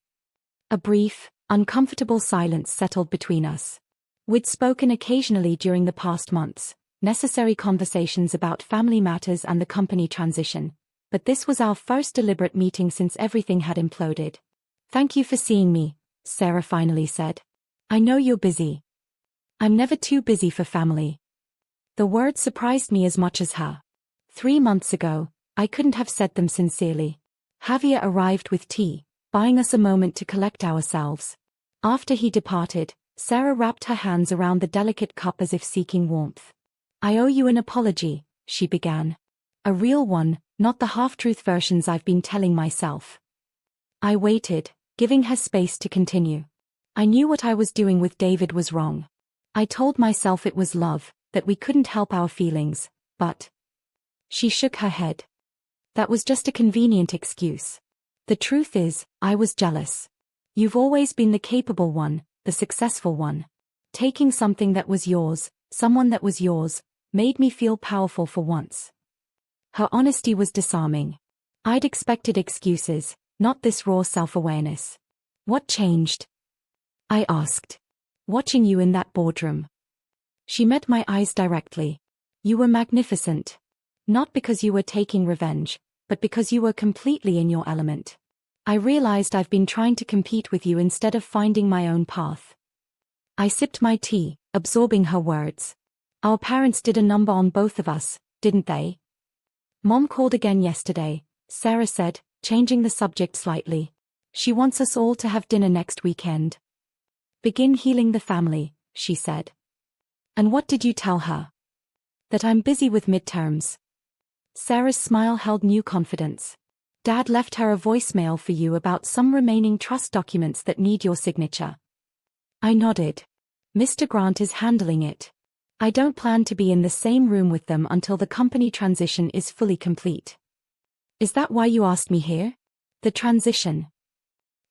Speaker 1: A brief, uncomfortable silence settled between us. We'd spoken occasionally during the past months, necessary conversations about family matters and the company transition, but this was our first deliberate meeting since everything had imploded. "Thank you for seeing me," Sarah finally said. "I know you're busy." "I'm never too busy for family." The words surprised me as much as her. 3 months ago, I couldn't have said them sincerely. Javier arrived with tea, buying us a moment to collect ourselves. After he departed, Sarah wrapped her hands around the delicate cup as if seeking warmth. "I owe you an apology," she began. "A real one, not the half-truth versions I've been telling myself." I waited, giving her space to continue. I knew what I was doing with David was wrong. I told myself it was love, that we couldn't help our feelings, but... She shook her head. "That was just a convenient excuse. The truth is, I was jealous. You've always been the capable one, the successful one. Taking something that was yours, someone that was yours, made me feel powerful for once." Her honesty was disarming. I'd expected excuses, not this raw self-awareness. "What changed?" I asked. "Watching you in that boardroom." She met my eyes directly. "You were magnificent. Not because you were taking revenge, but because you were completely in your element. I realized I've been trying to compete with you instead of finding my own path." I sipped my tea, absorbing her words. "Our parents did a number on both of us, didn't they?" "Mom called again yesterday," Sarah said, changing the subject slightly. "She wants us all to have dinner next weekend. Begin healing the family," she said. "And what did you tell her?" "That I'm busy with midterms." Sarah's smile held new confidence. "Dad left her a voicemail for you about some remaining trust documents that need your signature." I nodded. "Mr. Grant is handling it. I don't plan to be in the same room with them until the company transition is fully complete." "Is that why you asked me here?" "The transition?"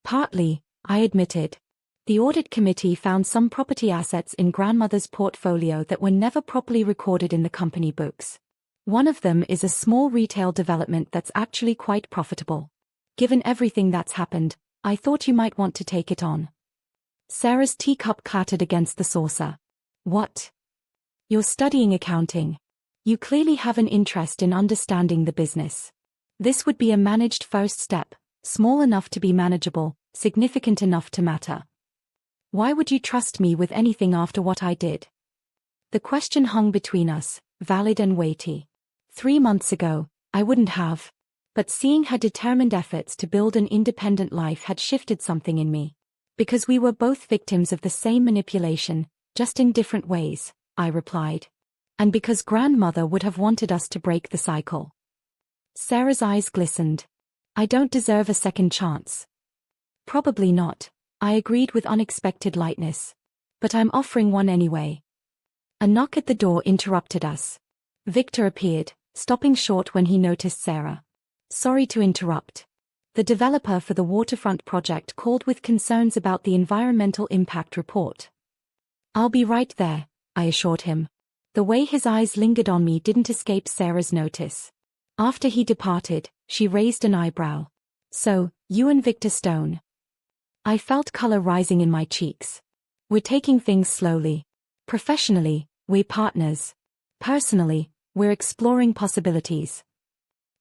Speaker 1: "Partly," I admitted. "The audit committee found some property assets in grandmother's portfolio that were never properly recorded in the company books. One of them is a small retail development that's actually quite profitable. Given everything that's happened, I thought you might want to take it on." Sarah's teacup clattered against the saucer. "What? You're studying accounting. You clearly have an interest in understanding the business. This would be a managed first step, small enough to be manageable, significant enough to matter. Why would you trust me with anything after what I did?" The question hung between us, valid and weighty. 3 months ago, I wouldn't have. But seeing her determined efforts to build an independent life had shifted something in me. "Because we were both victims of the same manipulation, just in different ways," I replied. "And because grandmother would have wanted us to break the cycle." Sarah's eyes glistened. "I don't deserve a second chance." "Probably not," I agreed with unexpected lightness. "But I'm offering one anyway." A knock at the door interrupted us. Victor appeared, stopping short when he noticed Sarah. "Sorry to interrupt. The developer for the waterfront project called with concerns about the environmental impact report." "I'll be right there," I assured him. The way his eyes lingered on me didn't escape Sarah's notice. After he departed, she raised an eyebrow. "So, you and Victor Stone." I felt color rising in my cheeks. "We're taking things slowly. Professionally, we're partners. Personally, we're exploring possibilities."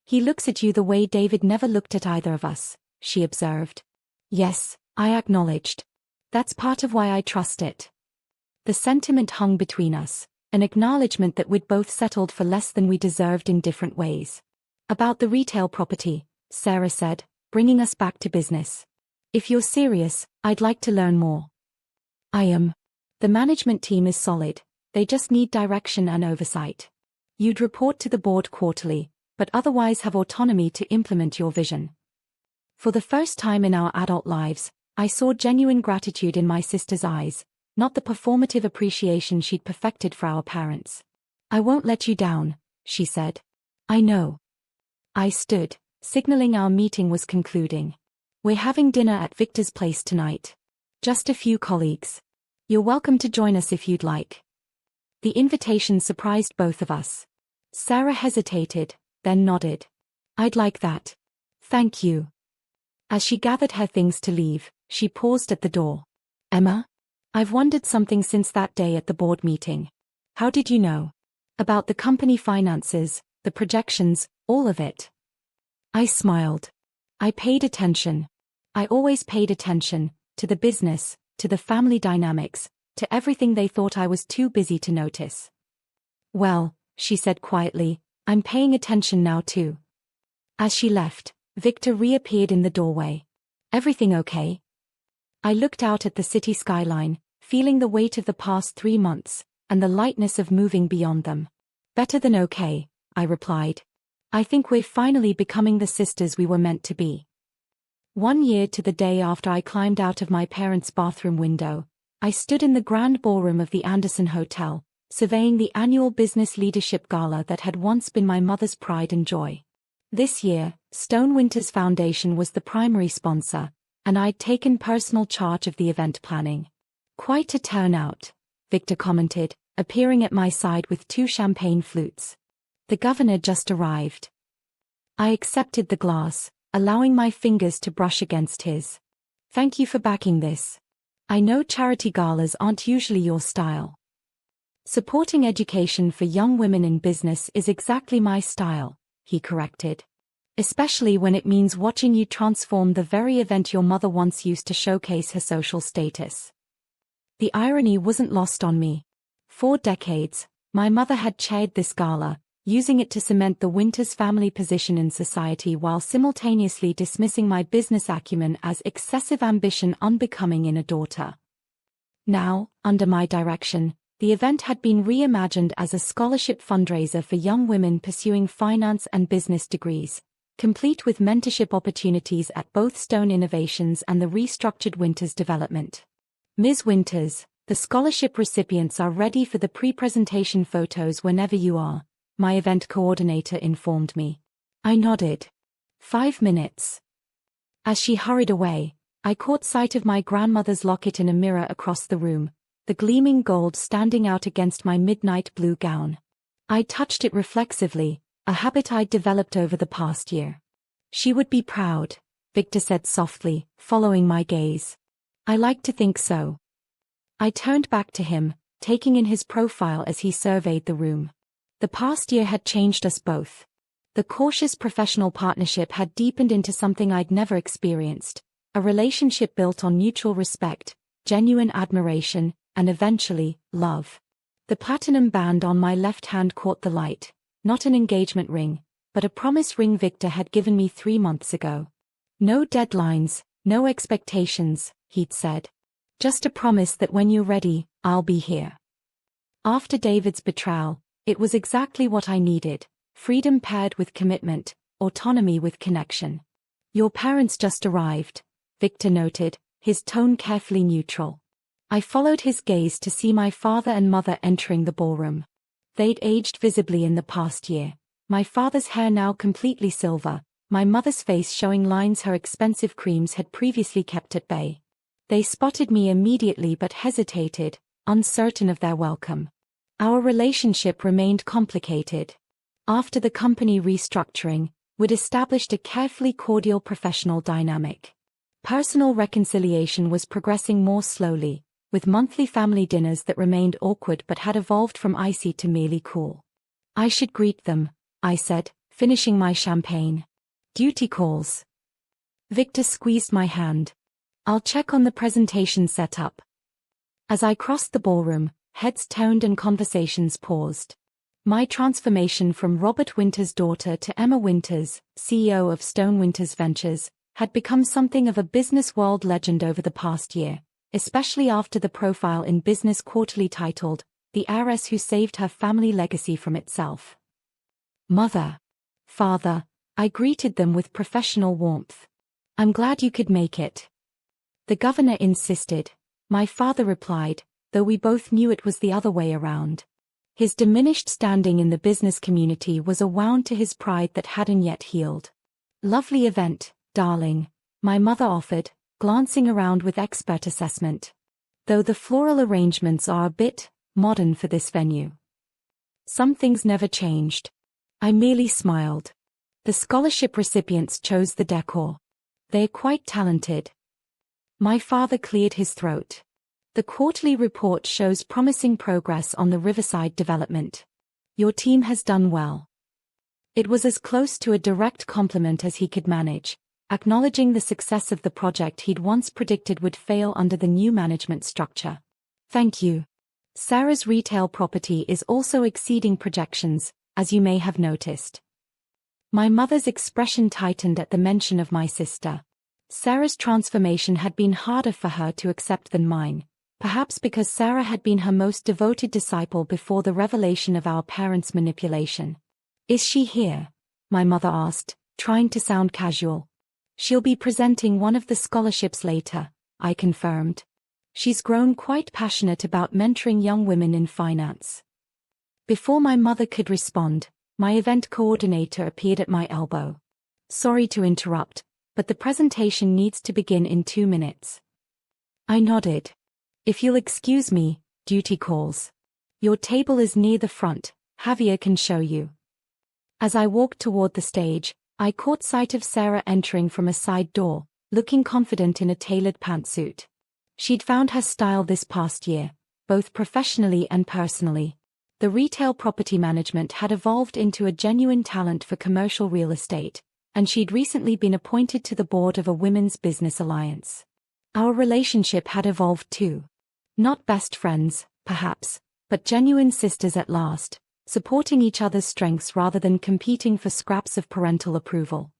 Speaker 1: "He looks at you the way David never looked at either of us," she observed. "Yes," I acknowledged. "That's part of why I trust it." The sentiment hung between us, an acknowledgement that we'd both settled for less than we deserved in different ways. "About the retail property," Sarah said, bringing us back to business. "If you're serious, I'd like to learn more." "I am. The management team is solid, they just need direction and oversight. You'd report to the board quarterly, but otherwise have autonomy to implement your vision." For the first time in our adult lives, I saw genuine gratitude in my sister's eyes, not the performative appreciation she'd perfected for our parents. "I won't let you down," she said. "I know." I stood, signaling our meeting was concluding. "We're having dinner at Victor's place tonight. Just a few colleagues. You're welcome to join us if you'd like." The invitation surprised both of us. Sarah hesitated, then nodded. "I'd like that. Thank you." As she gathered her things to leave, she paused at the door. "Emma? I've wondered something since that day at the board meeting." "How did you know?" "About the company finances, the projections, all of it." I smiled. I paid attention. I always paid attention, to the business, to the family dynamics, to everything they thought I was too busy to notice. Well, she said quietly, I'm paying attention now too. As she left, Victor reappeared in the doorway. Everything okay? I looked out at the city skyline, feeling the weight of the past 3 months, and the lightness of moving beyond them. Better than okay, I replied. I think we're finally becoming the sisters we were meant to be. 1 year to the day after I climbed out of my parents' bathroom window, I stood in the grand ballroom of the Anderson Hotel, surveying the annual business leadership gala that had once been my mother's pride and joy. This year, Stone Winters Foundation was the primary sponsor, and I'd taken personal charge of the event planning. Quite a turnout, Victor commented, appearing at my side with 2 champagne flutes. The governor just arrived. I accepted the glass, allowing my fingers to brush against his. Thank you for backing this. I know charity galas aren't usually your style. Supporting education for young women in business is exactly my style, he corrected. Especially when it means watching you transform the very event your mother once used to showcase her social status. The irony wasn't lost on me. For decades, my mother had chaired this gala, using it to cement the Winters family position in society while simultaneously dismissing my business acumen as excessive ambition unbecoming in a daughter. Now, under my direction, the event had been reimagined as a scholarship fundraiser for young women pursuing finance and business degrees, complete with mentorship opportunities at both Stone Innovations and the restructured Winters Development. Ms. Winters, the scholarship recipients are ready for the pre-presentation photos whenever you are, my event coordinator informed me. I nodded. 5 minutes. As she hurried away, I caught sight of my grandmother's locket in a mirror across the room, the gleaming gold standing out against my midnight blue gown. I touched it reflexively, a habit I'd developed over the past year. She would be proud, Victor said softly, following my gaze. I like to think so. I turned back to him, taking in his profile as he surveyed the room. The past year had changed us both. The cautious professional partnership had deepened into something I'd never experienced, a relationship built on mutual respect, genuine admiration, and eventually, love. The platinum band on my left hand caught the light, not an engagement ring, but a promise ring Victor had given me 3 months ago. No deadlines, no expectations, he'd said. Just a promise that when you're ready, I'll be here. After David's betrayal, it was exactly what I needed, freedom paired with commitment, autonomy with connection. Your parents just arrived, Victor noted, his tone carefully neutral. I followed his gaze to see my father and mother entering the ballroom. They'd aged visibly in the past year, my father's hair now completely silver, my mother's face showing lines her expensive creams had previously kept at bay. They spotted me immediately but hesitated, uncertain of their welcome. Our relationship remained complicated. After the company restructuring, we'd established a carefully cordial professional dynamic. Personal reconciliation was progressing more slowly, with monthly family dinners that remained awkward but had evolved from icy to merely cool. I should greet them, I said, finishing my champagne. Duty calls. Victor squeezed my hand. I'll check on the presentation setup. As I crossed the ballroom, heads turned and conversations paused. My transformation from Robert Winters' daughter to Emma Winters, CEO of Stone Winters Ventures, had become something of a business world legend over the past year, especially after the profile in Business Quarterly titled, "The Heiress Who Saved Her Family Legacy from Itself." Mother, father, I greeted them with professional warmth. I'm glad you could make it. The governor insisted. My father replied, though we both knew it was the other way around. His diminished standing in the business community was a wound to his pride that hadn't yet healed. Lovely event, darling, my mother offered, glancing around with expert assessment. Though the floral arrangements are a bit modern for this venue. Some things never changed. I merely smiled. The scholarship recipients chose the decor. They're quite talented. My father cleared his throat. The quarterly report shows promising progress on the Riverside development. Your team has done well. It was as close to a direct compliment as he could manage, acknowledging the success of the project he'd once predicted would fail under the new management structure. Thank you. Sarah's retail property is also exceeding projections, as you may have noticed. My mother's expression tightened at the mention of my sister. Sarah's transformation had been harder for her to accept than mine, perhaps because Sarah had been her most devoted disciple before the revelation of our parents' manipulation. Is she here? My mother asked, trying to sound casual. She'll be presenting one of the scholarships later, I confirmed. She's grown quite passionate about mentoring young women in finance. Before my mother could respond, my event coordinator appeared at my elbow. Sorry to interrupt, but the presentation needs to begin in 2 minutes. I nodded. If you'll excuse me, duty calls. Your table is near the front, Javier can show you. As I walked toward the stage, I caught sight of Sarah entering from a side door, looking confident in a tailored pantsuit. She'd found her style this past year, both professionally and personally. The retail property management had evolved into a genuine talent for commercial real estate, and she'd recently been appointed to the board of a women's business alliance. Our relationship had evolved too. Not best friends, perhaps, but genuine sisters at last, supporting each other's strengths rather than competing for scraps of parental approval.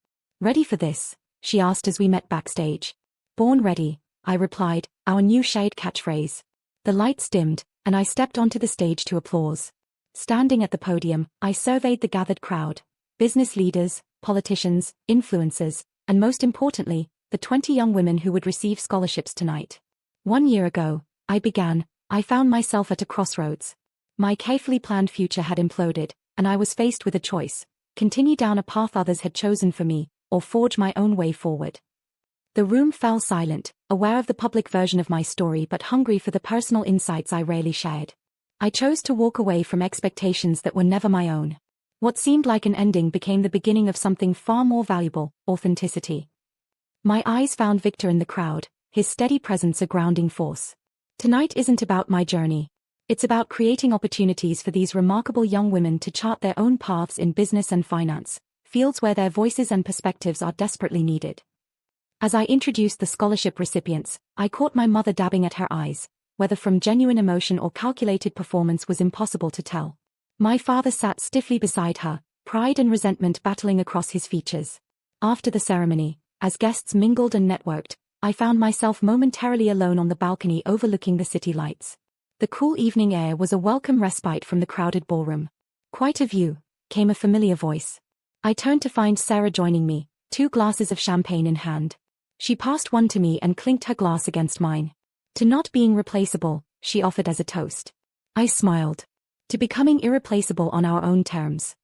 Speaker 1: Ready for this? She asked as we met backstage. Born ready, I replied, our new shade catchphrase. The lights dimmed, and I stepped onto the stage to applause. Standing at the podium, I surveyed the gathered crowd, business leaders, politicians, influencers, and most importantly, the 20 young women who would receive scholarships tonight. 1 year ago, I found myself at a crossroads. My carefully planned future had imploded, and I was faced with a choice: continue down a path others had chosen for me, or forge my own way forward. The room fell silent, aware of the public version of my story but hungry for the personal insights I rarely shared. I chose to walk away from expectations that were never my own. What seemed like an ending became the beginning of something far more valuable: authenticity. My eyes found Victor in the crowd, his steady presence a grounding force. Tonight isn't about my journey. It's about creating opportunities for these remarkable young women to chart their own paths in business and finance, fields where their voices and perspectives are desperately needed. As I introduced the scholarship recipients, I caught my mother dabbing at her eyes. Whether from genuine emotion or calculated performance was impossible to tell. My father sat stiffly beside her, pride and resentment battling across his features. After the ceremony, as guests mingled and networked, I found myself momentarily alone on the balcony overlooking the city lights. The cool evening air was a welcome respite from the crowded ballroom. Quite a view, came a familiar voice. I turned to find Sarah joining me, 2 glasses of champagne in hand. She passed one to me and clinked her glass against mine. To not being replaceable, she offered as a toast. I smiled. To becoming irreplaceable on our own terms.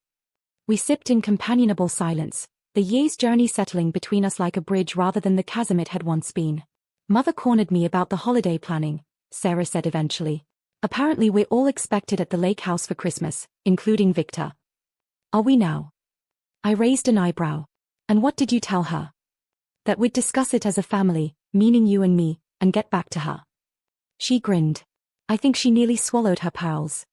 Speaker 1: We sipped in companionable silence, the year's journey settling between us like a bridge rather than the chasm it had once been. Mother cornered me about the holiday planning, Sarah said eventually. Apparently we're all expected at the lake house for Christmas, including Victor. Are we now? I raised an eyebrow. And what did you tell her? That we'd discuss it as a family, meaning you and me, and get back to her. She grinned. I think she nearly swallowed her pearls.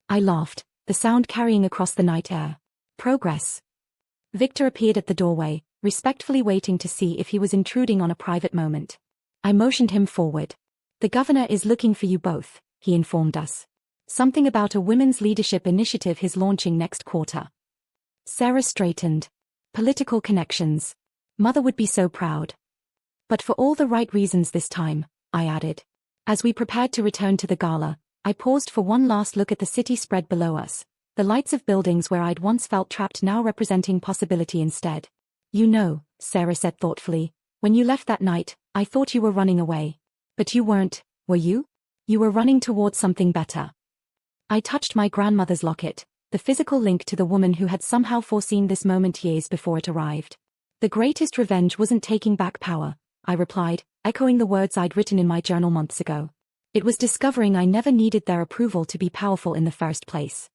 Speaker 1: I laughed, the sound carrying across the night air. Progress. Victor appeared at the doorway, respectfully waiting to see if he was intruding on a private moment. I motioned him forward. The governor is looking for you both, he informed us. Something about a women's leadership initiative he's launching next quarter. Sarah straightened. Political connections. Mother would be so proud. But for all the right reasons this time, I added. As we prepared to return to the gala, I paused for one last look at the city spread below us, the lights of buildings where I'd once felt trapped now representing possibility instead. You know, Sarah said thoughtfully, when you left that night, I thought you were running away. But you weren't, were you? You were running towards something better. I touched my grandmother's locket, the physical link to the woman who had somehow foreseen this moment years before it arrived. The greatest revenge wasn't taking back power, I replied, echoing the words I'd written in my journal months ago. It was discovering I never needed their approval to be powerful in the first place.